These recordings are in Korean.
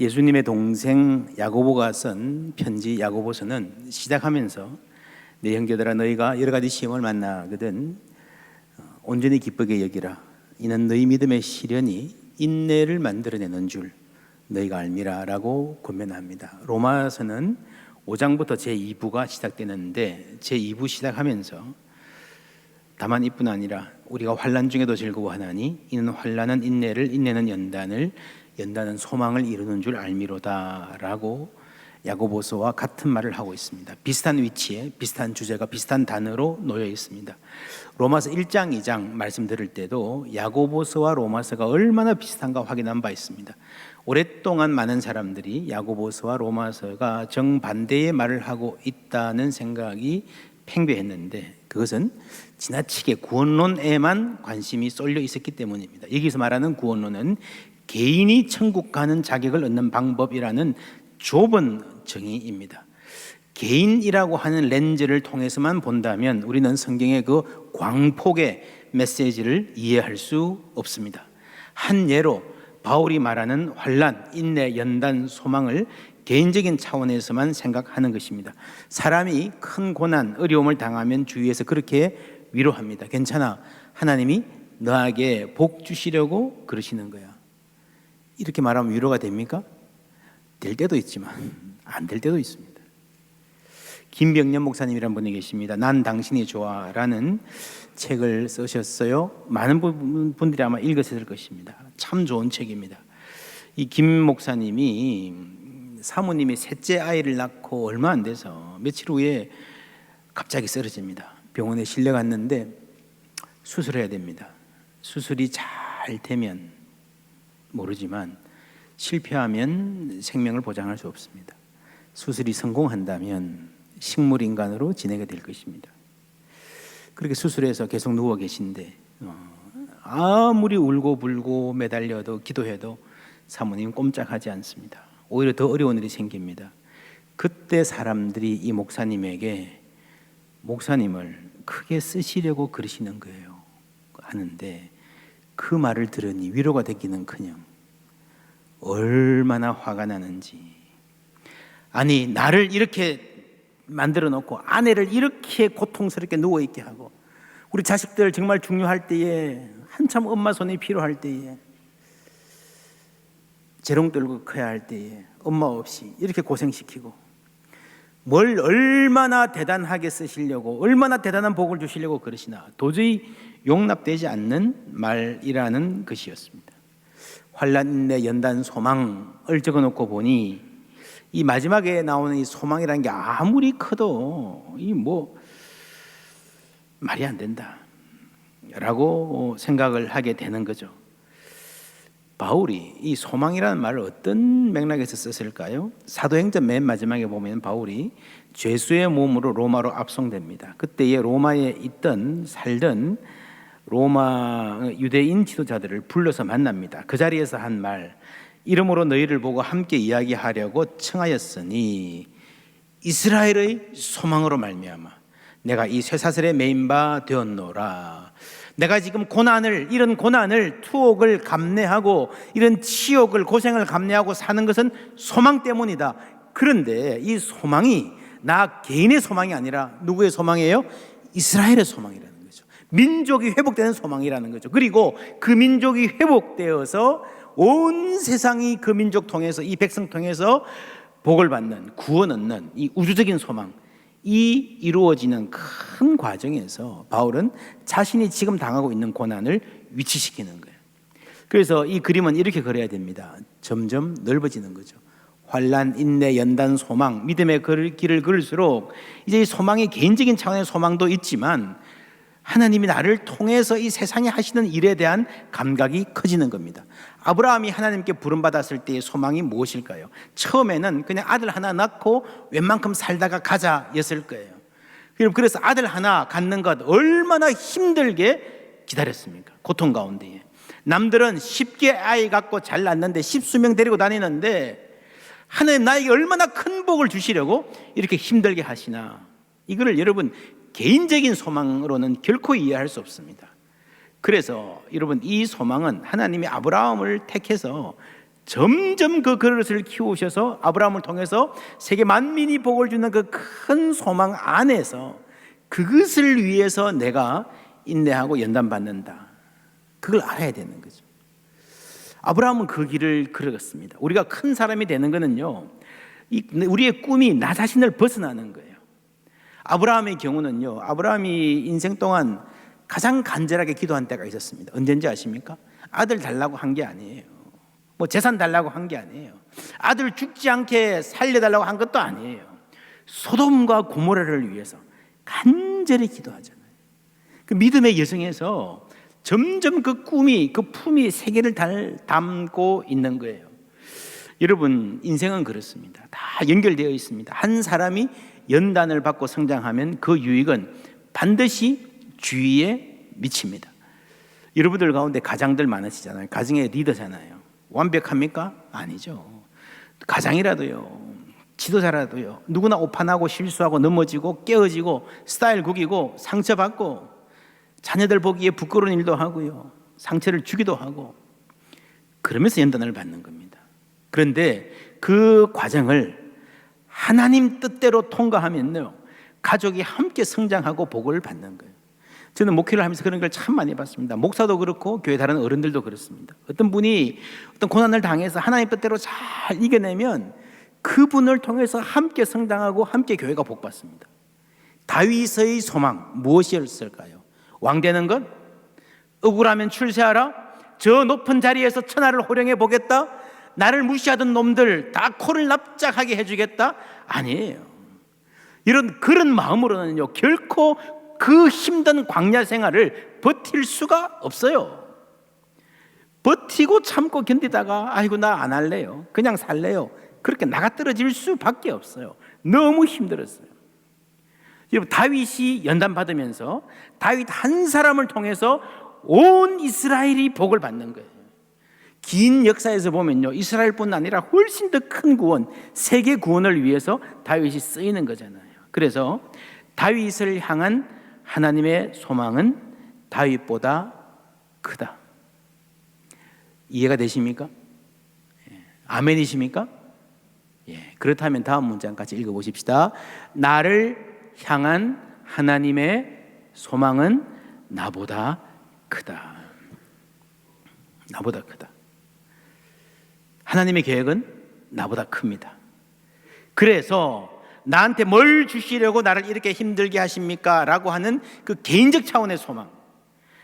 예수님의 동생 야고보가 쓴 편지 야고보서는 시작하면서 내 형제들아 너희가 여러 가지 시험을 만나거든 온전히 기쁘게 여기라. 이는 너희 믿음의 시련이 인내를 만들어내는 줄 너희가 알미라 라고 권면합니다. 로마서는 5장부터 제2부가 시작되는데 제2부 시작하면서 다만 이뿐 아니라 우리가 환난 중에도 즐거워하나니 이는 환난은 인내를, 인내는 연단을, 연단은 소망을 이루는 줄 알미로다 라고 야고보서와 같은 말을 하고 있습니다. 비슷한 위치에 비슷한 주제가 비슷한 단어로 놓여 있습니다. 로마서 1장 2장 말씀 들을 때도 야고보서와 로마서가 얼마나 비슷한가 확인한 바 있습니다. 오랫동안 많은 사람들이 야고보서와 로마서가 정반대의 말을 하고 있다는 생각이 팽배했는데 그것은 지나치게 구원론에만 관심이 쏠려 있었기 때문입니다. 여기서 말하는 구원론은 개인이 천국 가는 자격을 얻는 방법이라는 좁은 정의입니다. 개인이라고 하는 렌즈를 통해서만 본다면 우리는 성경의 그 광폭의 메시지를 이해할 수 없습니다. 한 예로 바울이 말하는 환난, 인내, 연단, 소망을 개인적인 차원에서만 생각하는 것입니다. 사람이 큰 고난, 어려움을 당하면 주위에서 그렇게 위로합니다. 괜찮아, 하나님이 너에게 복 주시려고 그러시는 거야. 이렇게 말하면 위로가 됩니까? 될 때도 있지만 안 될 때도 있습니다. 김병년 목사님이라는 분이 계십니다. 난 당신이 좋아 라는 책을 쓰셨어요. 많은 분들이 아마 읽으셨을 것입니다. 참 좋은 책입니다. 이 김 목사님이 사모님이 셋째 아이를 낳고 얼마 안 돼서 며칠 후에 갑자기 쓰러집니다. 병원에 실려갔는데 수술해야 됩니다. 수술이 잘 되면 모르지만 실패하면 생명을 보장할 수 없습니다. 수술이 성공한다면 식물인간으로 지내게 될 것입니다. 그렇게 수술해서 계속 누워 계신데 아무리 울고 불고 매달려도 기도해도 사모님 꼼짝하지 않습니다. 오히려 더 어려운 일이 생깁니다. 그때 사람들이 이 목사님에게 목사님을 크게 쓰시려고 그러시는 거예요 하는데 그 말을 들으니 위로가 되기는커녕 얼마나 화가 나는지. 아니 나를 이렇게 만들어 놓고 아내를 이렇게 고통스럽게 누워있게 하고 우리 자식들 정말 중요할 때에 한참 엄마 손이 필요할 때에 재롱 떨고 커야 할 때에 엄마 없이 이렇게 고생시키고 뭘 얼마나 대단하게 쓰시려고 얼마나 대단한 복을 주시려고 그러시나 도저히 용납되지 않는 말이라는 것이었습니다. 환난, 인내, 연단, 소망을 적어놓고 보니 이 마지막에 나오는 이 소망이라는 게 아무리 커도 이 말이 안 된다 라고 생각을 하게 되는 거죠. 바울이 이 소망이라는 말을 어떤 맥락에서 썼을까요? 사도행전 맨 마지막에 보면 바울이 죄수의 몸으로 로마로 압송됩니다. 그때에 로마에 살던 로마 유대인 지도자들을 불러서 만납니다. 그 자리에서 한 말, 이름으로 너희를 보고 함께 이야기하려고 청하였으니 이스라엘의 소망으로 말미암아 내가 이 쇠사슬에 매인 바 되었노라. 내가 지금 이런 고난을 투옥을 감내하고 이런 치욕을 고생을 감내하고 사는 것은 소망 때문이다. 그런데 이 소망이 나 개인의 소망이 아니라 누구의 소망이에요? 이스라엘의 소망이라는 거죠. 민족이 회복되는 소망이라는 거죠. 그리고 그 민족이 회복되어서 온 세상이 그 민족 통해서 이 백성 통해서 복을 받는 구원 얻는 이 우주적인 소망 이 이루어지는 큰 과정에서 바울은 자신이 지금 당하고 있는 고난을 위치시키는 거예요. 그래서 이 그림은 이렇게 그려야 됩니다. 점점 넓어지는 거죠. 환난, 인내, 연단, 소망, 믿음의 길을 걸을수록 이제 이 소망이 개인적인 차원의 소망도 있지만 하나님이 나를 통해서 이 세상에 하시는 일에 대한 감각이 커지는 겁니다. 아브라함이 하나님께 부름받았을 때의 소망이 무엇일까요? 처음에는 그냥 아들 하나 낳고 웬만큼 살다가 가자였을 거예요. 그래서 아들 하나 갖는 것 얼마나 힘들게 기다렸습니까? 고통 가운데에. 남들은 쉽게 아이 갖고 잘 낳는데 10수명 데리고 다니는데 하나님 나에게 얼마나 큰 복을 주시려고 이렇게 힘들게 하시나. 이거를 여러분 개인적인 소망으로는 결코 이해할 수 없습니다. 그래서 여러분 이 소망은 하나님이 아브라함을 택해서 점점 그 그릇을 키우셔서 아브라함을 통해서 세계 만민이 복을 주는 그 큰 소망 안에서 그것을 위해서 내가 인내하고 연단받는다. 그걸 알아야 되는 거죠. 아브라함은 그 길을 걸었습니다. 우리가 큰 사람이 되는 거는요, 우리의 꿈이 나 자신을 벗어나는 거예요. 아브라함의 경우는요, 아브라함이 인생 동안 가장 간절하게 기도한 때가 있었습니다. 언제인지 아십니까? 아들 달라고 한 게 아니에요. 뭐 재산 달라고 한 게 아니에요. 아들 죽지 않게 살려달라고 한 것도 아니에요. 소돔과 고모라를 위해서 간절히 기도하잖아요. 그 믿음의 여정에서 점점 그 꿈이, 그 품이 세계를 담고 있는 거예요. 여러분, 인생은 그렇습니다. 다 연결되어 있습니다. 한 사람이 연단을 받고 성장하면 그 유익은 반드시 주위에 미칩니다. 여러분들 가운데 가장들 많으시잖아요. 가정의 리더잖아요. 완벽합니까? 아니죠. 가장이라도요, 지도자라도요, 누구나 오판하고 실수하고 넘어지고 깨어지고 스타일 구기고 상처받고 자녀들 보기에 부끄러운 일도 하고요, 상처를 주기도 하고, 그러면서 연단을 받는 겁니다. 그런데 그 과정을 하나님 뜻대로 통과하면요, 가족이 함께 성장하고 복을 받는 거예요. 저는 목회를 하면서 그런 걸 참 많이 봤습니다. 목사도 그렇고 교회 다른 어른들도 그렇습니다. 어떤 분이 어떤 고난을 당해서 하나님 뜻대로 잘 이겨내면 그분을 통해서 함께 성장하고 함께 교회가 복받습니다. 다윗의 소망 무엇이었을까요? 왕 되는 것? 억울하면 출세하라? 저 높은 자리에서 천하를 호령해 보겠다? 나를 무시하던 놈들 다 코를 납작하게 해주겠다? 아니에요. 그런 마음으로는요, 결코 그 힘든 광야 생활을 버틸 수가 없어요. 버티고 참고 견디다가 아이고 나 안 할래요, 그냥 살래요, 그렇게 나가 떨어질 수밖에 없어요. 너무 힘들었어요. 여러분, 다윗이 연단받으면서 다윗 한 사람을 통해서 온 이스라엘이 복을 받는 거예요. 긴 역사에서 보면요, 이스라엘뿐 아니라 훨씬 더 큰 구원, 세계 구원을 위해서 다윗이 쓰이는 거잖아요. 그래서 다윗을 향한 하나님의 소망은 다윗보다 크다. 이해가 되십니까? 아멘이십니까? 예, 그렇다면 다음 문장 같이 읽어보십시다. 나를 향한 하나님의 소망은 나보다 크다. 나보다 크다. 하나님의 계획은 나보다 큽니다. 그래서 나한테 뭘 주시려고 나를 이렇게 힘들게 하십니까? 라고 하는 그 개인적 차원의 소망,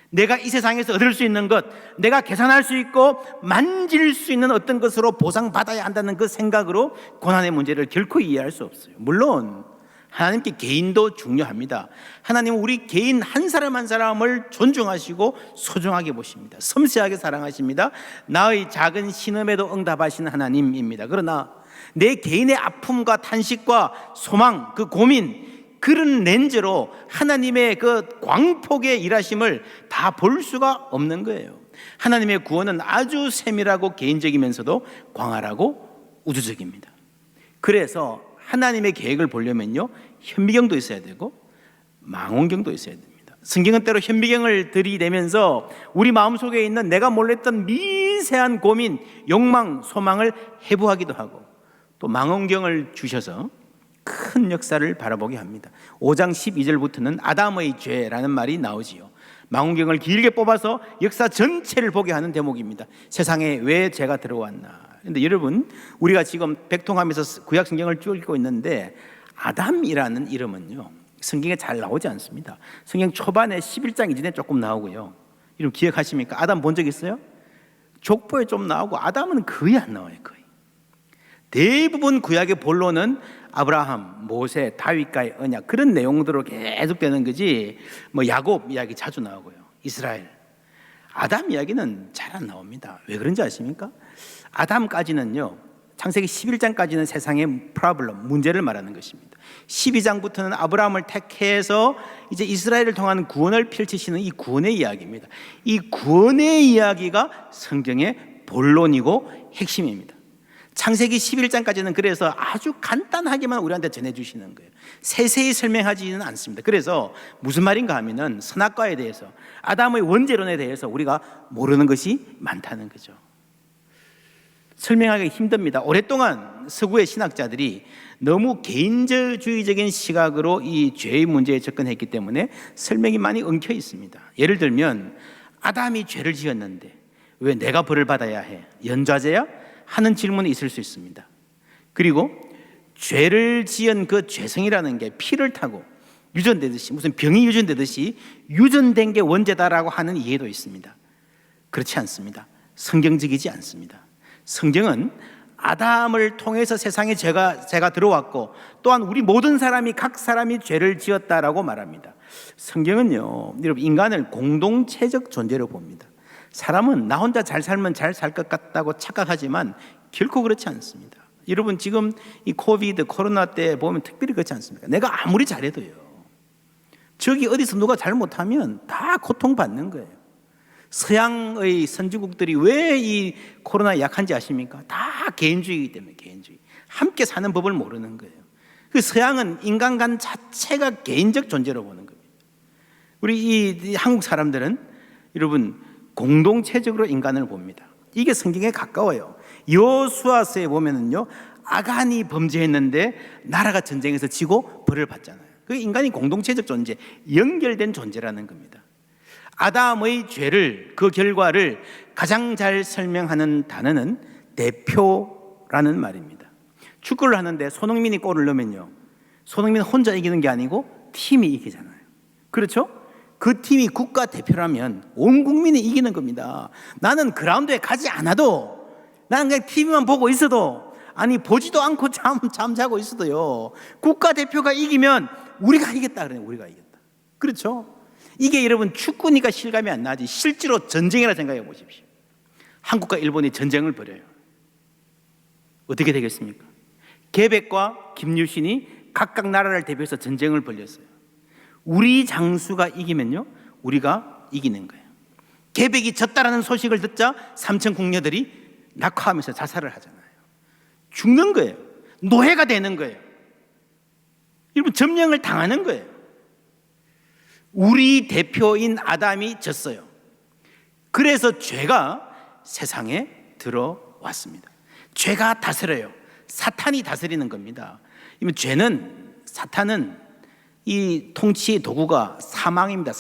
내가 이 세상에서 얻을 수 있는 것, 내가 계산할 수 있고 만질 수 있는 어떤 것으로 보상받아야 한다는 그 생각으로 고난의 문제를 결코 이해할 수 없어요. 물론 하나님께 개인도 중요합니다. 하나님은 우리 개인 한 사람 한 사람을 존중하시고 소중하게 보십니다. 섬세하게 사랑하십니다. 나의 작은 신음에도 응답하시는 하나님입니다. 그러나 내 개인의 아픔과 탄식과 소망, 그 고민, 그런 렌즈로 하나님의 그 광폭의 일하심을 다 볼 수가 없는 거예요. 하나님의 구원은 아주 세밀하고 개인적이면서도 광활하고 우주적입니다. 그래서 하나님의 계획을 보려면요, 현미경도 있어야 되고 망원경도 있어야 됩니다. 성경은 때로 현미경을 들이대면서 우리 마음속에 있는 내가 몰랐던 미세한 고민, 욕망, 소망을 해부하기도 하고, 또 망원경을 주셔서 큰 역사를 바라보게 합니다. 5장 12절부터는 아담의 죄라는 말이 나오지요. 망원경을 길게 뽑아서 역사 전체를 보게 하는 대목입니다. 세상에 왜 죄가 들어왔나. 그런데 여러분, 우리가 지금 백통하면서 구약 성경을 쭉 읽고 있는데 아담이라는 이름은요, 성경에 잘 나오지 않습니다. 성경 초반에 11장 이전에 조금 나오고요. 이름 기억하십니까? 아담 본 적 있어요? 족보에 좀 나오고 아담은 거의 안 나와요. 거의. 대부분 구약의 본론은 아브라함, 모세, 다윗과의 언약, 그런 내용들로 계속 되는 거지, 뭐 야곱 이야기 자주 나오고요, 이스라엘. 아담 이야기는 잘 안 나옵니다. 왜 그런지 아십니까? 아담까지는요, 창세기 11장까지는 세상의 프로블럼, 문제를 말하는 것입니다. 12장부터는 아브라함을 택해서 이제 이스라엘을 통한 구원을 펼치시는 이 구원의 이야기입니다. 이 구원의 이야기가 성경의 본론이고 핵심입니다. 창세기 11장까지는 그래서 아주 간단하게만 우리한테 전해주시는 거예요. 세세히 설명하지는 않습니다. 그래서 무슨 말인가 하면은 선악과에 대해서, 아담의 원죄론에 대해서 우리가 모르는 것이 많다는 거죠. 설명하기 힘듭니다. 오랫동안 서구의 신학자들이 너무 개인주의적인 시각으로 이 죄의 문제에 접근했기 때문에 설명이 많이 엉켜 있습니다. 예를 들면 아담이 죄를 지었는데 왜 내가 벌을 받아야 해? 연좌제야? 하는 질문이 있을 수 있습니다. 그리고 죄를 지은 그 죄성이라는 게 피를 타고 유전되듯이, 무슨 병이 유전되듯이 유전된 게 원죄다라고 하는 이해도 있습니다. 그렇지 않습니다. 성경적이지 않습니다. 성경은 아담을 통해서 세상에 죄가 들어왔고 또한 우리 모든 사람이 각 사람이 죄를 지었다라고 말합니다. 성경은요, 여러분, 인간을 공동체적 존재로 봅니다. 사람은 나 혼자 잘 살면 잘 살 것 같다고 착각하지만 결코 그렇지 않습니다. 여러분, 지금 이 코로나 때 보면 특별히 그렇지 않습니까? 내가 아무리 잘해도요, 저기 어디서 누가 잘못하면 다 고통받는 거예요. 서양의 선진국들이 왜 이 코로나에 약한지 아십니까? 다 개인주의이기 때문에. 개인주의, 함께 사는 법을 모르는 거예요. 그 서양은 인간관 자체가 개인적 존재로 보는 겁니다. 우리 이 한국 사람들은 여러분 공동체적으로 인간을 봅니다. 이게 성경에 가까워요. 여호수아서에 보면은요, 아간이 범죄했는데 나라가 전쟁에서 지고 벌을 받잖아요. 그 인간이 공동체적 존재, 연결된 존재라는 겁니다. 아담의 죄를, 그 결과를 가장 잘 설명하는 단어는 대표라는 말입니다. 축구를 하는데 손흥민이 골을 넣으면요, 손흥민은 혼자 이기는 게 아니고 팀이 이기잖아요. 그렇죠? 그 팀이 국가대표라면 온 국민이 이기는 겁니다. 나는 그라운드에 가지 않아도, 나는 그냥 TV만 보고 있어도, 아니 보지도 않고 잠자고 있어도요, 국가대표가 이기면 우리가 이겼다 그래요. 우리가 이겼다. 그렇죠? 이게 여러분 축구니까 실감이 안 나지 실제로 전쟁이라 생각해 보십시오. 한국과 일본이 전쟁을 벌여요. 어떻게 되겠습니까? 계백과 김유신이 각각 나라를 대표해서 전쟁을 벌였어요. 우리 장수가 이기면요, 우리가 이기는 거예요. 계백이 졌다라는 소식을 듣자 삼천 궁녀들이 낙화하면서 자살을 하잖아요. 죽는 거예요. 노예가 되는 거예요. 여러분, 점령을 당하는 거예요. 우리 대표인 아담이 졌어요. 그래서 죄가 세상에 들어왔습니다. 죄가 다스려요. 사탄이 다스리는 겁니다. 사탄은 이 통치의 도구가 사망입니다.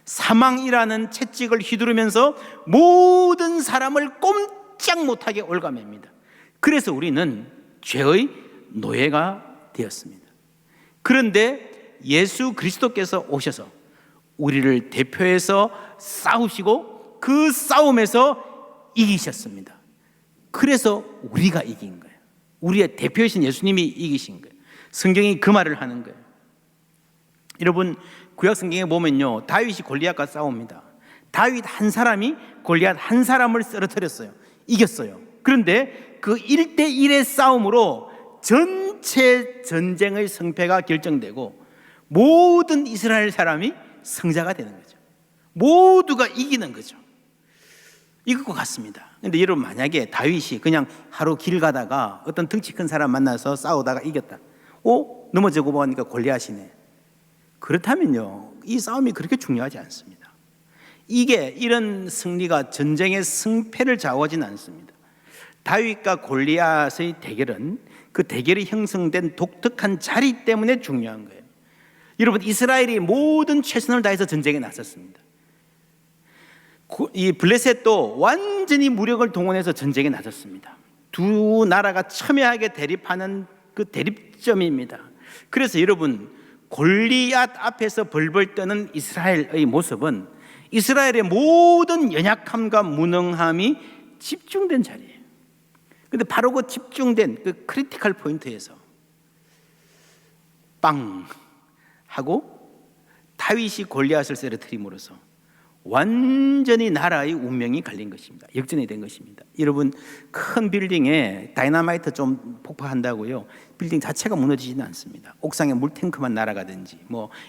사망이라는 채찍을 휘두르면서 모든 사람을 꼼짝 못하게 올가맵니다. 그래서 우리는 죄의 노예가 되었습니다. 그런데 예수 그리스도께서 오셔서 우리를 대표해서 싸우시고 그 싸움에서 이기셨습니다. 그래서 우리가 이긴 거예요. 우리의 대표이신 예수님이 이기신 거예요. 성경이 그 말을 하는 거예요. 여러분, 구약 성경에 보면요, 다윗이 골리앗과 싸웁니다. 다윗 한 사람이 골리앗 한 사람을 쓰러뜨렸어요. 이겼어요. 그런데 그 1대1의 싸움으로 전체 전쟁의 승패가 결정되고 모든 이스라엘 사람이 승자가 되는 거죠. 모두가 이기는 거죠. 이것과 같습니다. 그런데 여러분, 만약에 다윗이 그냥 하루 길 가다가 어떤 덩치 큰 사람 만나서 싸우다가 이겼다. 넘어지고 보니까 골리앗이네. 그렇다면요, 이 싸움이 그렇게 중요하지 않습니다. 이런 승리가 전쟁의 승패를 좌우하지는 않습니다. 다윗과 골리앗의 대결은 그 대결이 형성된 독특한 자리 때문에 중요한 거예요. 여러분, 이스라엘이 모든 최선을 다해서 전쟁에 나섰습니다. 이 블레셋도 완전히 무력을 동원해서 전쟁에 나섰습니다. 두 나라가 첨예하게 대립하는 그 대립점입니다. 그래서 여러분, 골리앗 앞에서 벌벌 떠는 이스라엘의 모습은 이스라엘의 모든 연약함과 무능함이 집중된 자리예요. 그런데 바로 그 집중된 그 크리티컬 포인트에서 빵 하고 다윗이 골리앗을 쓰러뜨림으로써 완전히 나라의 운명이 갈린 것입니다. 역전이 된 것입니다. 여러분, 큰 빌딩에 다이너마이트 좀 폭파한다고요, 빌딩 자체가 무너지지는 않습니다. 옥상에 물탱크만 날아가든지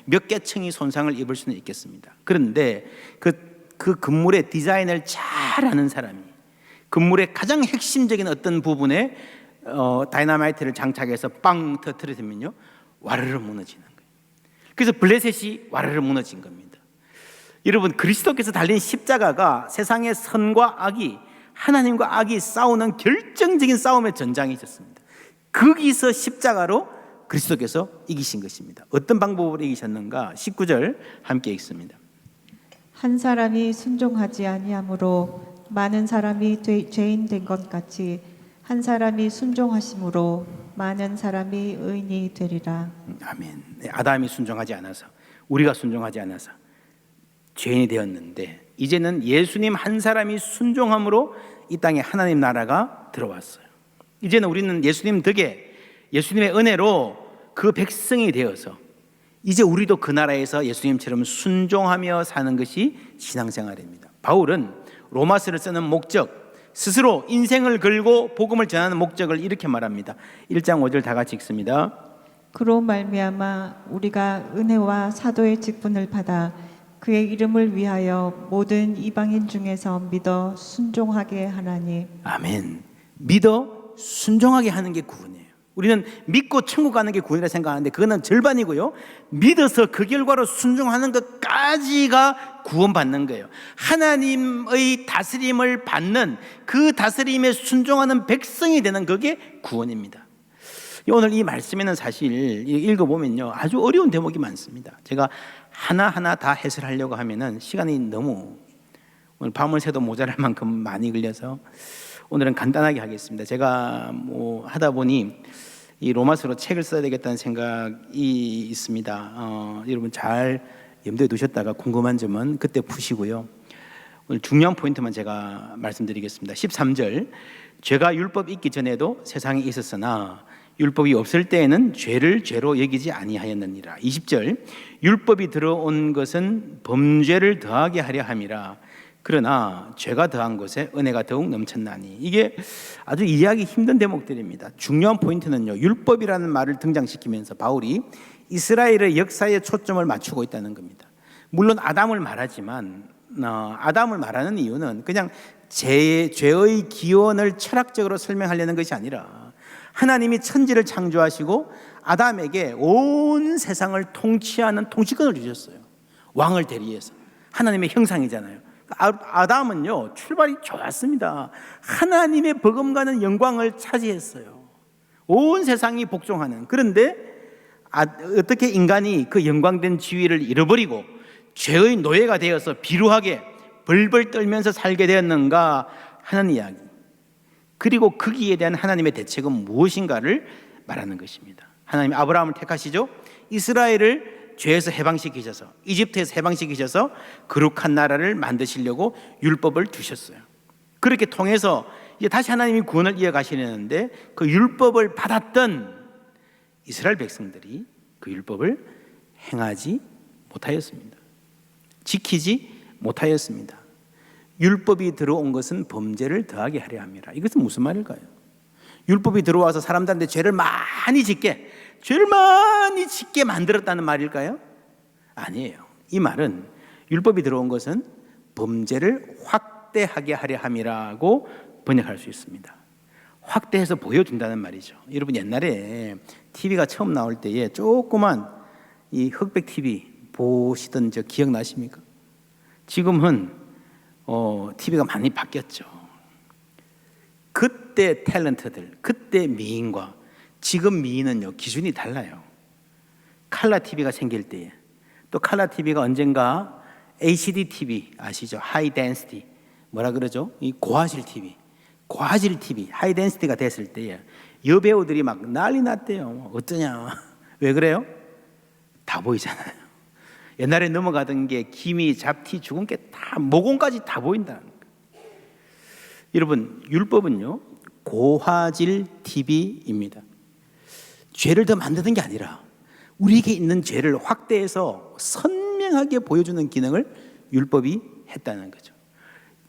몇 개 층이 손상을 입을 수는 있겠습니다. 그런데 그 건물의 디자인을 잘 아는 사람이 건물의 가장 핵심적인 어떤 부분에 다이너마이트를 장착해서 빵 터뜨리면요, 와르르 무너지는 거예요. 그래서 블레셋이 와르르 무너진 겁니다. 여러분, 그리스도께서 달린 십자가가 세상의 선과 악이 하나님과 악이 싸우는 결정적인 싸움의 전장이 있었습니다. 거기서 십자가로 그리스도께서 이기신 것입니다. 어떤 방법으로 이기셨는가? 19절 함께 읽습니다. 한 사람이 순종하지 아니함으로 많은 사람이 죄인 된 것 같이 한 사람이 순종하심으로 많은 사람이 의인이 되리라. 아멘. 네, 아담이 순종하지 않아서, 우리가 순종하지 않아서 죄인이 되었는데, 이제는 예수님 한 사람이 순종함으로 이 땅에 하나님 나라가 들어왔어요. 이제는 우리는 예수님 덕에, 예수님의 은혜로 그 백성이 되어서 이제 우리도 그 나라에서 예수님처럼 순종하며 사는 것이 신앙생활입니다. 바울은 로마서를 쓰는 목적, 스스로 인생을 걸고 복음을 전하는 목적을 이렇게 말합니다. 1장 5절 다 같이 읽습니다. 그로 말미암아 우리가 은혜와 사도의 직분을 받아 그의 이름을 위하여 모든 이방인 중에서 믿어 순종하게 하나니. 아멘. 믿어 순종하게 하는 게 구원이에요. 우리는 믿고 천국 가는 게 구원이라 생각하는데 그거는 절반이고요. 믿어서 그 결과로 순종하는 것까지가 구원받는 거예요. 하나님의 다스림을 받는, 그 다스림에 순종하는 백성이 되는 그게 구원입니다. 오늘 이 말씀에는 사실 읽어보면요, 아주 어려운 대목이 많습니다. 제가 하나하나 다 해설하려고 하면은 시간이 너무, 오늘 밤을 새도 모자랄 만큼 많이 걸려서 오늘은 간단하게 하겠습니다. 제가 하다 보니 이 로마서로 책을 써야 되겠다는 생각이 있습니다. 여러분 잘 염두에 두셨다가 궁금한 점은 그때 푸시고요. 오늘 중요한 포인트만 제가 말씀드리겠습니다. 13절, 죄가 율법 있기 전에도 세상에 있었으나 율법이 없을 때에는 죄를 죄로 여기지 아니하였느니라. 20절, 율법이 들어온 것은 범죄를 더하게 하려 함이라. 그러나 죄가 더한 곳에 은혜가 더욱 넘쳤나니. 이게 아주 이해하기 힘든 대목들입니다. 중요한 포인트는요, 율법이라는 말을 등장시키면서 바울이 이스라엘의 역사에 초점을 맞추고 있다는 겁니다. 물론 아담을 말하지만 아담을 말하는 이유는 그냥 죄의 기원을 철학적으로 설명하려는 것이 아니라 하나님이 천지를 창조하시고 아담에게 온 세상을 통치하는 통치권을 주셨어요. 왕을 대리해서. 하나님의 형상이잖아요. 아담은요, 출발이 좋았습니다. 하나님의 버금가는 영광을 차지했어요. 온 세상이 복종하는. 그런데 어떻게 인간이 그 영광된 지위를 잃어버리고 죄의 노예가 되어서 비루하게 벌벌 떨면서 살게 되었는가 하는 이야기. 그리고 거기에 대한 하나님의 대책은 무엇인가를 말하는 것입니다. 하나님이 아브라함을 택하시죠. 이스라엘을 죄에서 해방시키셔서, 이집트에서 해방시키셔서 거룩한 나라를 만드시려고 율법을 두셨어요. 그렇게 통해서 이제 다시 하나님이 구원을 이어가시려는데 그 율법을 받았던 이스라엘 백성들이 그 율법을 행하지 못하였습니다. 지키지 못하였습니다. 율법이 들어온 것은 범죄를 더하게 하려 함이라. 이것은 무슨 말일까요? 율법이 들어와서 사람들한테 죄를 많이 짓게 만들었다는 말일까요? 아니에요. 이 말은 율법이 들어온 것은 범죄를 확대하게 하려 함이라고 번역할 수 있습니다. 확대해서 보여준다는 말이죠. 여러분 옛날에 TV가 처음 나올 때에 조그만 이 흑백 TV 보시던 저 기억나십니까? 지금은 TV가 많이 바뀌었죠. 그때 탤런트들, 그때 미인과 지금 미인은요, 기준이 달라요. 칼라 TV가 생길 때에, 또 칼라 TV가 언젠가 HD TV 아시죠? 하이 덴시티, 뭐라 그러죠? 이 고화질 TV, 하이 덴시티가 됐을 때에 여배우들이 막 난리 났대요. 어쩌냐? 왜 그래요? 다 보이잖아요. 옛날에 넘어가던 게 기미, 잡티, 죽은 게 다 모공까지 다 보인다는 거예요. 여러분 율법은요, 고화질 TV입니다. 죄를 더 만드는 게 아니라 우리에게 있는 죄를 확대해서 선명하게 보여주는 기능을 율법이 했다는 거죠.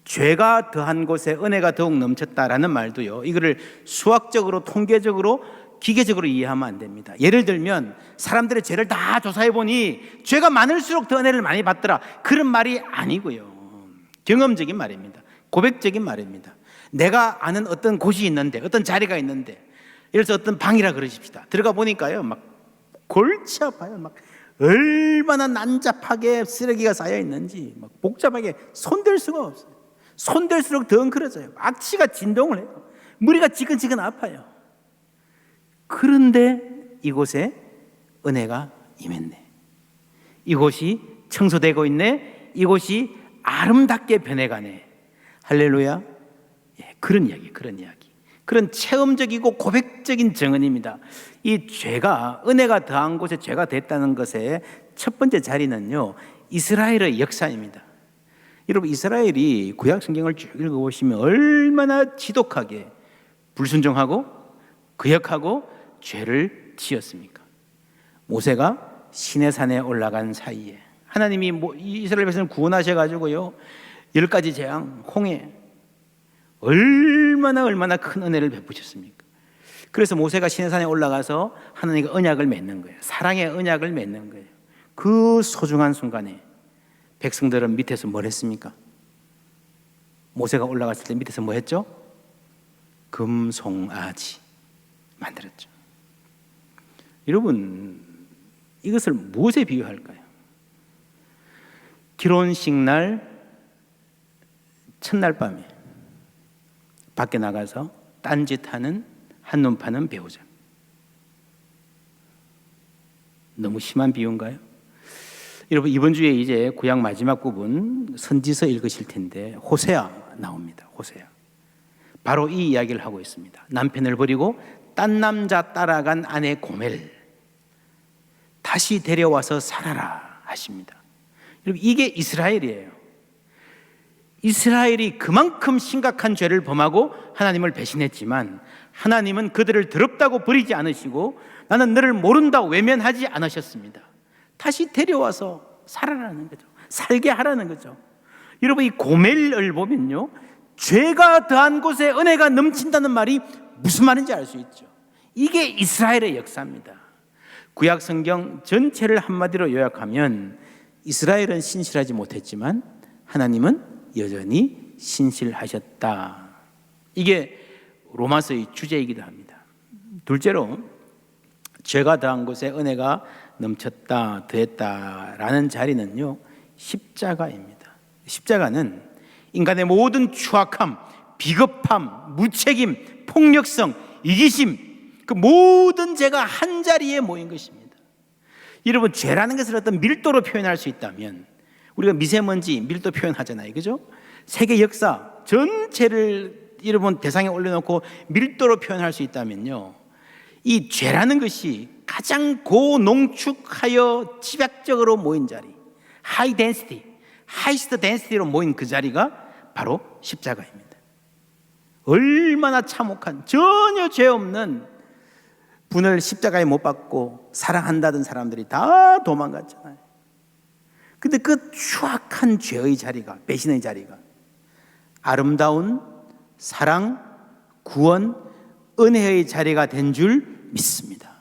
죄가 더한 곳에 은혜가 더욱 넘쳤다라는 말도요, 이거를 수학적으로, 통계적으로, 기계적으로 이해하면 안 됩니다. 예를 들면 사람들의 죄를 다 조사해 보니 죄가 많을수록 더 은혜를 많이 받더라, 그런 말이 아니고요. 경험적인 말입니다. 고백적인 말입니다. 내가 아는 어떤 곳이 있는데, 어떤 자리가 있는데, 예를 들어서 어떤 방이라 그러십시다. 들어가 보니까요, 막 골치 아파요. 막 얼마나 난잡하게 쓰레기가 쌓여 있는지, 막 복잡하게 손댈 수가 없어요. 손댈수록 더 엉클어져요. 악취가 진동을 해요. 머리가 지근지근 아파요. 그런데 이곳에 은혜가 임했네. 이곳이 청소되고 있네. 이곳이 아름답게 변해가네. 할렐루야. 예, 그런 이야기. 그런 체험적이고 고백적인 증언입니다. 이 죄가, 은혜가 더한 곳에 죄가 됐다는 것의 첫 번째 자리는요, 이스라엘의 역사입니다. 여러분, 이스라엘이 구약 성경을 쭉 읽어보시면 얼마나 지독하게 불순종하고 거역하고 죄를 지었습니까? 모세가 시내산에 올라간 사이에 하나님이 이스라엘 백성을 구원하셔가지고요, 10가지 재앙, 홍해, 얼마나 큰 은혜를 베푸셨습니까? 그래서 모세가 시내산에 올라가서 하나님과 언약을 맺는 거예요. 사랑의 언약을 맺는 거예요. 그 소중한 순간에 백성들은 밑에서 뭘 했습니까? 모세가 올라갔을 때 밑에서 뭐 했죠? 금송아지 만들었죠. 여러분, 이것을 무엇에 비유할까요? 결혼식 날 첫날 밤에 밖에 나가서 딴짓하는 한눈 파는 배우자. 너무 심한 비유인가요? 여러분, 이번 주에 이제 구약 마지막 부분 선지서 읽으실 텐데 호세아 나옵니다. 호세아. 바로 이 이야기를 하고 있습니다. 남편을 버리고 딴 남자 따라간 아내 고멜 다시 데려와서 살아라 하십니다. 여러분, 이게 이스라엘이에요. 이스라엘이 그만큼 심각한 죄를 범하고 하나님을 배신했지만 하나님은 그들을 더럽다고 버리지 않으시고 나는 너를 모른다 외면하지 않으셨습니다. 다시 데려와서 살아라는 거죠. 살게 하라는 거죠. 여러분, 이 고멜을 보면요, 죄가 더한 곳에 은혜가 넘친다는 말이 무슨 말인지 알 수 있죠. 이게 이스라엘의 역사입니다. 구약 성경 전체를 한마디로 요약하면 이스라엘은 신실하지 못했지만 하나님은 여전히 신실하셨다. 이게 로마서의 주제이기도 합니다. 둘째로, 죄가 더한 곳에 은혜가 넘쳤다, 더했다라는 자리는요, 십자가입니다. 십자가는 인간의 모든 추악함, 비겁함, 무책임, 폭력성, 이기심, 그 모든 죄가 한 자리에 모인 것입니다. 여러분, 죄라는 것을 어떤 밀도로 표현할 수 있다면, 우리가 미세먼지, 밀도 표현하잖아요. 그죠? 세계 역사 전체를 여러분 대상에 올려놓고 밀도로 표현할 수 있다면요, 이 죄라는 것이 가장 고농축하여 집약적으로 모인 자리, 하이 덴시티, 하이스트 덴시티로 모인 그 자리가 바로 십자가입니다. 얼마나 참혹한, 전혀 죄 없는 분을 십자가에 못 박고 사랑한다던 사람들이 다 도망갔잖아요. 근데 그 추악한 죄의 자리가, 배신의 자리가 아름다운 사랑, 구원, 은혜의 자리가 된 줄 믿습니다.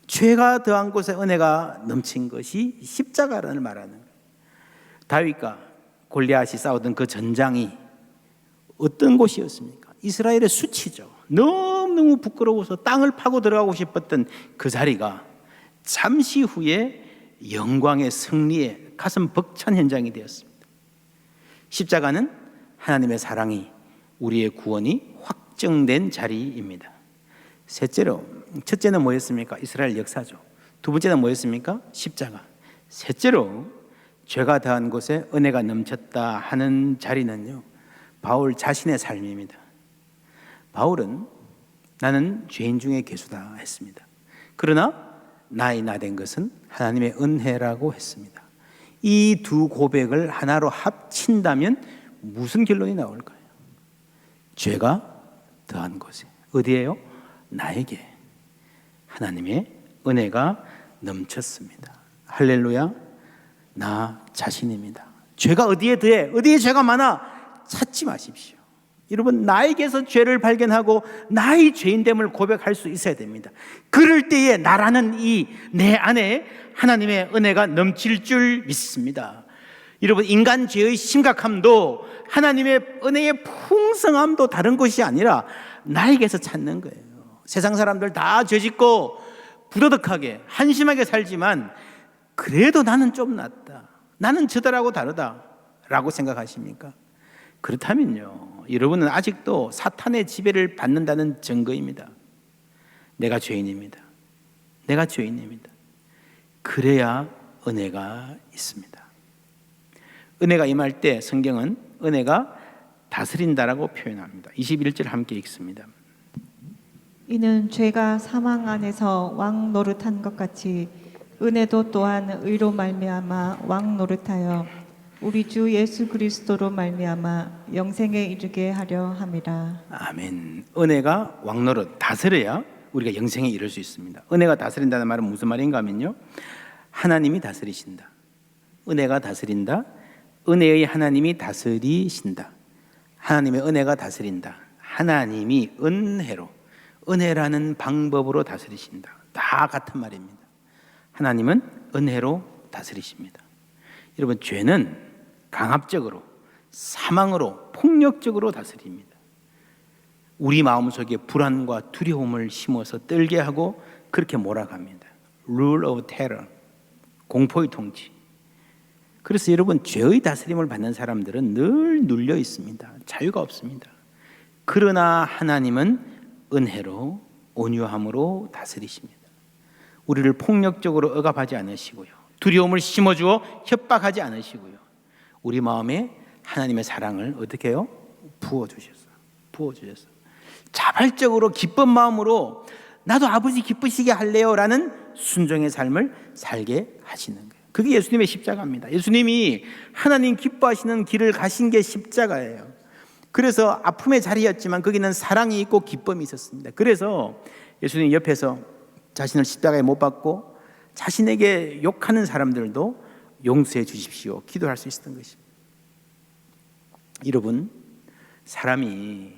죄가 더한 곳에 은혜가 넘친 것이 십자가를 말하는 거예요. 다윗과 골리앗이 싸우던 그 전장이 어떤 곳이었습니까? 이스라엘의 수치죠. 너무너무 부끄러워서 땅을 파고 들어가고 싶었던 그 자리가 잠시 후에 영광의 승리의 가슴 벅찬 현장이 되었습니다. 십자가는 하나님의 사랑이, 우리의 구원이 확정된 자리입니다. 셋째로, 첫째는 뭐였습니까? 이스라엘 역사죠. 두 번째는 뭐였습니까? 십자가. 셋째로, 죄가 더한 곳에 은혜가 넘쳤다 하는 자리는요, 바울 자신의 삶입니다. 바울은 나는 죄인 중에 괴수다 했습니다. 그러나 나의 나 된 것은 하나님의 은혜라고 했습니다. 이 두 고백을 하나로 합친다면 무슨 결론이 나올까요? 죄가 더한 곳에, 어디에요? 나에게 하나님의 은혜가 넘쳤습니다. 할렐루야. 나 자신입니다. 죄가 어디에 더해? 어디에 죄가 많아? 찾지 마십시오. 여러분, 나에게서 죄를 발견하고 나의 죄인됨을 고백할 수 있어야 됩니다. 그럴 때에 나라는 이 내 안에 하나님의 은혜가 넘칠 줄 믿습니다. 여러분, 인간 죄의 심각함도 하나님의 은혜의 풍성함도 다른 것이 아니라 나에게서 찾는 거예요. 세상 사람들 다 죄짓고 부도덕하게 한심하게 살지만 그래도 나는 좀 낫다, 나는 저들하고 다르다 라고 생각하십니까? 그렇다면요, 여러분은 아직도 사탄의 지배를 받는다는 증거입니다. 내가 죄인입니다. 내가 죄인입니다. 그래야 은혜가 있습니다. 은혜가 임할 때 성경은 은혜가 다스린다라고 표현합니다. 21절 함께 읽습니다. 이는 죄가 사망 안에서 왕 노릇한 것 같이 은혜도 또한 의로 말미암아 왕 노릇하여 우리 주 예수 그리스도로 말미암아 영생에 이르게 하려 함이라. 아멘. 은혜가 왕노릇 다스려야 우리가 영생에 이를 수 있습니다. 은혜가 다스린다는 말은 무슨 말인가 하면요, 하나님이 다스리신다. 은혜가 다스린다. 은혜의 하나님이 다스리신다. 하나님의 은혜가 다스린다. 하나님이 은혜로, 은혜라는 방법으로 다스리신다. 다 같은 말입니다. 하나님은 은혜로 다스리십니다. 여러분, 죄는 강압적으로, 사망으로, 폭력적으로 다스립니다. 우리 마음속에 불안과 두려움을 심어서 떨게 하고 그렇게 몰아갑니다. Rule of terror, 공포의 통치. 그래서 여러분, 죄의 다스림을 받는 사람들은 늘 눌려 있습니다. 자유가 없습니다. 그러나 하나님은 은혜로, 온유함으로 다스리십니다. 우리를 폭력적으로 억압하지 않으시고요, 두려움을 심어주어 협박하지 않으시고요, 우리 마음에 하나님의 사랑을 어떻게 해요? 부어주셨어요. 자발적으로 기쁜 마음으로 나도 아버지 기쁘시게 할래요 라는 순종의 삶을 살게 하시는 거예요. 그게 예수님의 십자가입니다. 예수님이 하나님 기뻐하시는 길을 가신 게 십자가예요. 그래서 아픔의 자리였지만 거기는 사랑이 있고 기쁨이 있었습니다. 그래서 예수님 옆에서 자신을 십자가에 못 박고 자신에게 욕하는 사람들도 용서해 주십시오 기도할 수 있었던 것입니다. 여러분, 사람이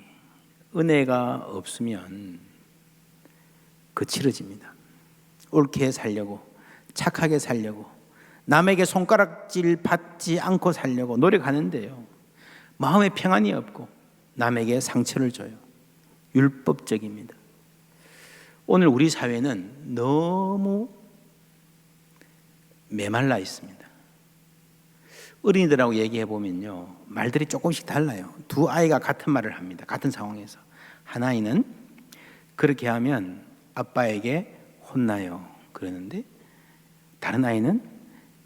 은혜가 없으면 거칠어집니다. 옳게 살려고, 착하게 살려고, 남에게 손가락질 받지 않고 살려고 노력하는데요, 마음에 평안이 없고 남에게 상처를 줘요. 율법적입니다. 오늘 우리 사회는 너무 메말라 있습니다. 어린이들하고 얘기해 보면요, 말들이 조금씩 달라요. 두 아이가 같은 말을 합니다. 같은 상황에서. 한 아이는 그렇게 하면 아빠에게 혼나요 그러는데, 다른 아이는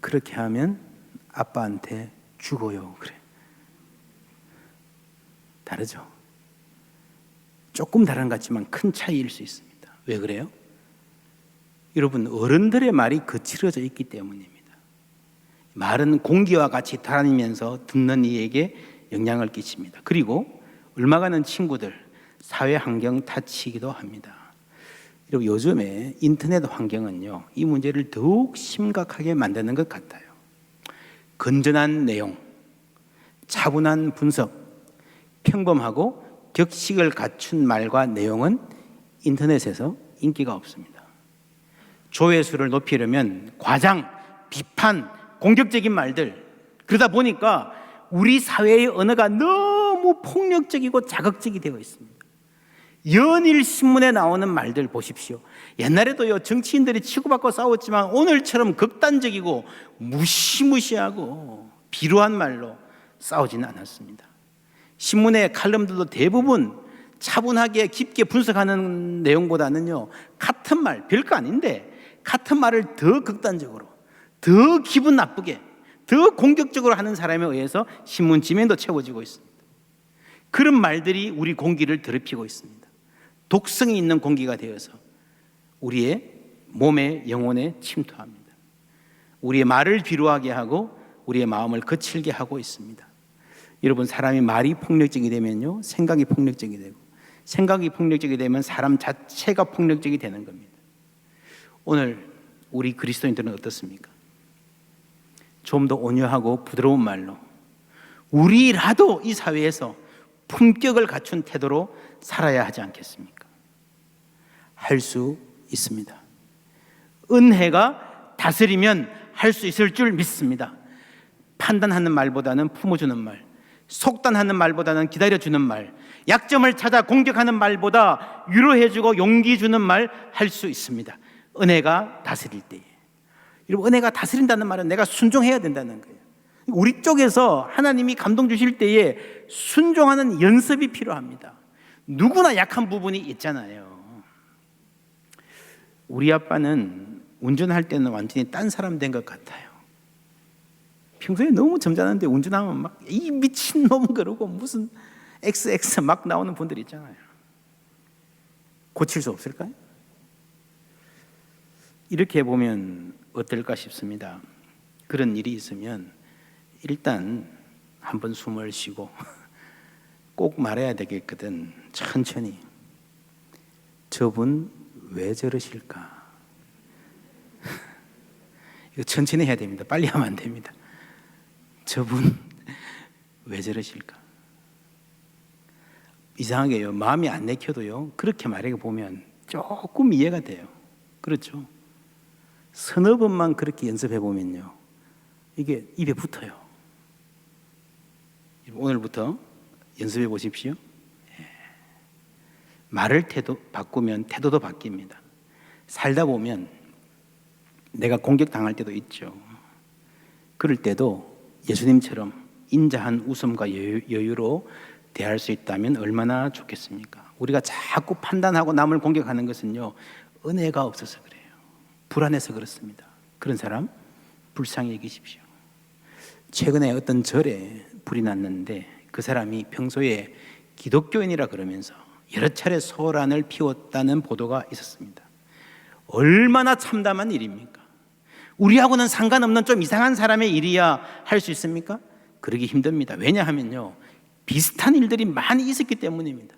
그렇게 하면 아빠한테 죽어요 그래. 다르죠? 조금 다른 것 같지만 큰 차이일 수 있습니다. 왜 그래요? 여러분, 어른들의 말이 거칠어져 있기 때문입니다. 말은 공기와 같이 다니면서 듣는 이에게 영향을 끼칩니다. 그리고 얼마 가는 친구들, 사회 환경 다치기도 합니다. 여러분, 요즘에 인터넷 환경은요, 이 문제를 더욱 심각하게 만드는 것 같아요. 건전한 내용, 차분한 분석, 평범하고 격식을 갖춘 말과 내용은 인터넷에서 인기가 없습니다. 조회수를 높이려면 과장, 비판, 공격적인 말들, 그러다 보니까 우리 사회의 언어가 너무 폭력적이고 자극적이 되어 있습니다. 연일 신문에 나오는 말들 보십시오. 옛날에도요, 정치인들이 치고받고 싸웠지만 오늘처럼 극단적이고 무시무시하고 비루한 말로 싸우지는 않았습니다. 신문의 칼럼들도 대부분 차분하게 깊게 분석하는 내용보다는요, 같은 말, 별거 아닌데 같은 말을 더 극단적으로, 더 기분 나쁘게, 더 공격적으로 하는 사람에 의해서 신문 지면도 채워지고 있습니다. 그런 말들이 우리 공기를 더럽히고 있습니다. 독성이 있는 공기가 되어서 우리의 몸에, 영혼에 침투합니다. 우리의 말을 비루하게 하고 우리의 마음을 거칠게 하고 있습니다. 여러분, 사람이 말이 폭력적이 되면요, 생각이 폭력적이 되고, 생각이 폭력적이 되면 사람 자체가 폭력적이 되는 겁니다. 오늘 우리 그리스도인들은 어떻습니까? 좀 더 온유하고 부드러운 말로, 우리라도 이 사회에서 품격을 갖춘 태도로 살아야 하지 않겠습니까? 할 수 있습니다. 은혜가 다스리면 할 수 있을 줄 믿습니다. 판단하는 말보다는 품어주는 말, 속단하는 말보다는 기다려주는 말, 약점을 찾아 공격하는 말보다 위로해주고 용기 주는 말 할 수 있습니다. 은혜가 다스릴 때에. 여러분, 은혜가 다스린다는 말은 내가 순종해야 된다는 거예요. 우리 쪽에서 하나님이 감동 주실 때에 순종하는 연습이 필요합니다. 누구나 약한 부분이 있잖아요. 우리 아빠는 운전할 때는 완전히 딴 사람 된 것 같아요. 평소에 너무 점잖은데 운전하면 막 이 미친놈 그러고 무슨 XX 막 나오는 분들 있잖아요. 고칠 수 없을까요? 이렇게 보면 어떨까 싶습니다. 그런 일이 있으면 일단 한번 숨을 쉬고 꼭 말해야 되겠거든. 천천히. 저분 왜 저러실까? 이거 천천히 해야 됩니다. 빨리 하면 안 됩니다. 저분 왜 저러실까? 이상하게요. 마음이 안 내켜도요. 그렇게 말해 보면 조금 이해가 돼요. 그렇죠? 서너 번만 그렇게 연습해 보면요. 이게 입에 붙어요. 오늘부터 연습해 보십시오. 말을 바꾸면 태도도 바뀝니다. 살다 보면 내가 공격당할 때도 있죠. 그럴 때도 예수님처럼 인자한 웃음과 여유로 대할 수 있다면 얼마나 좋겠습니까? 우리가 자꾸 판단하고 남을 공격하는 것은요, 은혜가 없어서 그래요. 불안해서 그렇습니다. 그런 사람 불쌍히 여기십시오. 최근에 어떤 절에 불이 났는데 그 사람이 평소에 기독교인이라 그러면서 여러 차례 소란을 피웠다는 보도가 있었습니다. 얼마나 참담한 일입니까? 우리하고는 상관없는 좀 이상한 사람의 일이야 할 수 있습니까? 그러기 힘듭니다. 왜냐하면요, 비슷한 일들이 많이 있었기 때문입니다.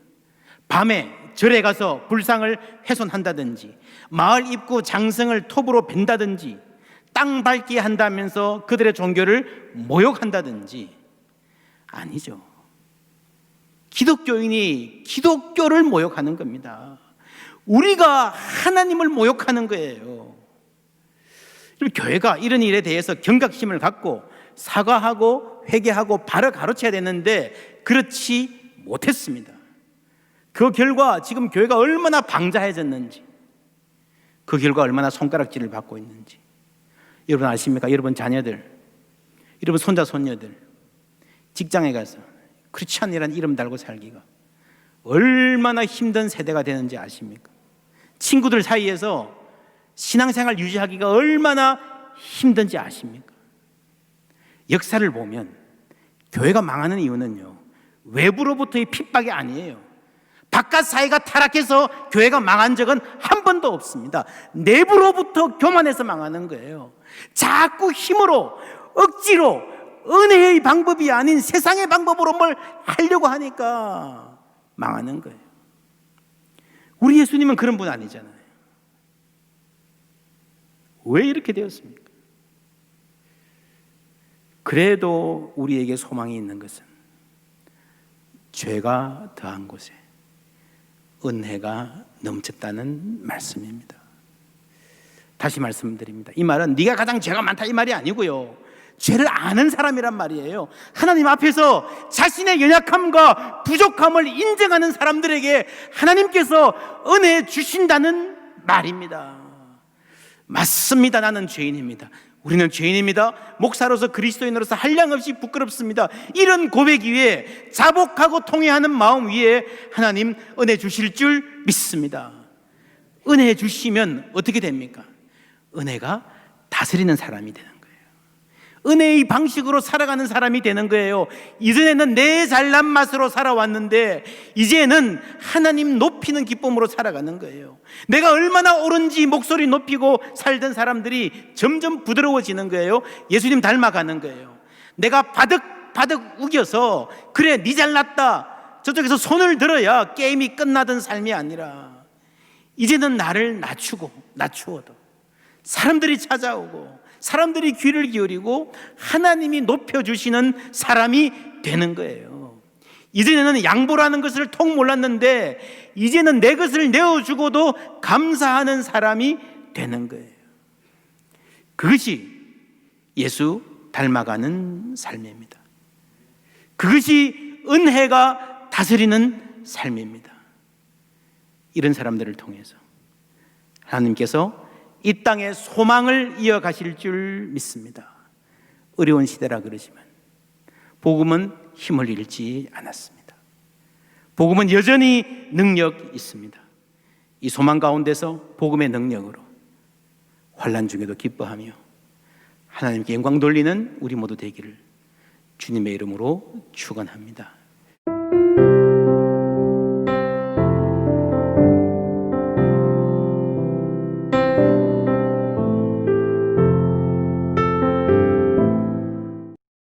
밤에 절에 가서 불상을 훼손한다든지, 마을 입구 장성을 톱으로 벤다든지, 땅 밟게 한다면서 그들의 종교를 모욕한다든지. 아니죠. 기독교인이 기독교를 모욕하는 겁니다. 우리가 하나님을 모욕하는 거예요. 교회가 이런 일에 대해서 경각심을 갖고 사과하고 회개하고 바로 가르쳐야 되는데 그렇지 못했습니다. 그 결과 지금 교회가 얼마나 방자해졌는지, 그 결과 얼마나 손가락질을 받고 있는지 여러분 아십니까? 여러분 자녀들, 여러분 손자 손녀들 직장에 가서 크리스찬이라는 이름 달고 살기가 얼마나 힘든 세대가 되는지 아십니까? 친구들 사이에서 신앙생활 유지하기가 얼마나 힘든지 아십니까? 역사를 보면 교회가 망하는 이유는요, 외부로부터의 핍박이 아니에요. 바깥 사회가 타락해서 교회가 망한 적은 한 번도 없습니다. 내부로부터 교만해서 망하는 거예요. 자꾸 힘으로, 억지로, 은혜의 방법이 아닌 세상의 방법으로 뭘 하려고 하니까 망하는 거예요. 우리 예수님은 그런 분 아니잖아요. 왜 이렇게 되었습니까? 그래도 우리에게 소망이 있는 것은 죄가 더한 곳에 은혜가 넘쳤다는 말씀입니다. 다시 말씀드립니다. 이 말은 네가 가장 죄가 많다 이 말이 아니고요, 죄를 아는 사람이란 말이에요. 하나님 앞에서 자신의 연약함과 부족함을 인정하는 사람들에게 하나님께서 은혜 주신다는 말입니다. 맞습니다. 나는 죄인입니다. 우리는 죄인입니다. 목사로서 그리스도인으로서 한량없이 부끄럽습니다. 이런 고백 위에 자복하고 통회하는 마음 위에 하나님 은혜 주실 줄 믿습니다. 은혜 주시면 어떻게 됩니까? 은혜가 다스리는 사람이 되는 거예요. 은혜의 방식으로 살아가는 사람이 되는 거예요. 이전에는 내 잘난 맛으로 살아왔는데 이제는 하나님 높이는 기쁨으로 살아가는 거예요. 내가 얼마나 옳은지 목소리 높이고 살던 사람들이 점점 부드러워지는 거예요. 예수님 닮아가는 거예요. 내가 바득바득 우겨서 그래 네 잘났다 저쪽에서 손을 들어야 게임이 끝나던 삶이 아니라 이제는 나를 낮추어도 사람들이 찾아오고 사람들이 귀를 기울이고 하나님이 높여주시는 사람이 되는 거예요. 이전에는 양보라는 것을 통 몰랐는데 이제는 내 것을 내어주고도 감사하는 사람이 되는 거예요. 그것이 예수 닮아가는 삶입니다. 그것이 은혜가 다스리는 삶입니다. 이런 사람들을 통해서 하나님께서 이 땅에 소망을 이어가실 줄 믿습니다. 어려운 시대라 그러지만 복음은 힘을 잃지 않았습니다. 복음은 여전히 능력 있습니다. 이 소망 가운데서 복음의 능력으로 환난 중에도 기뻐하며 하나님께 영광 돌리는 우리 모두 되기를 주님의 이름으로 축원합니다.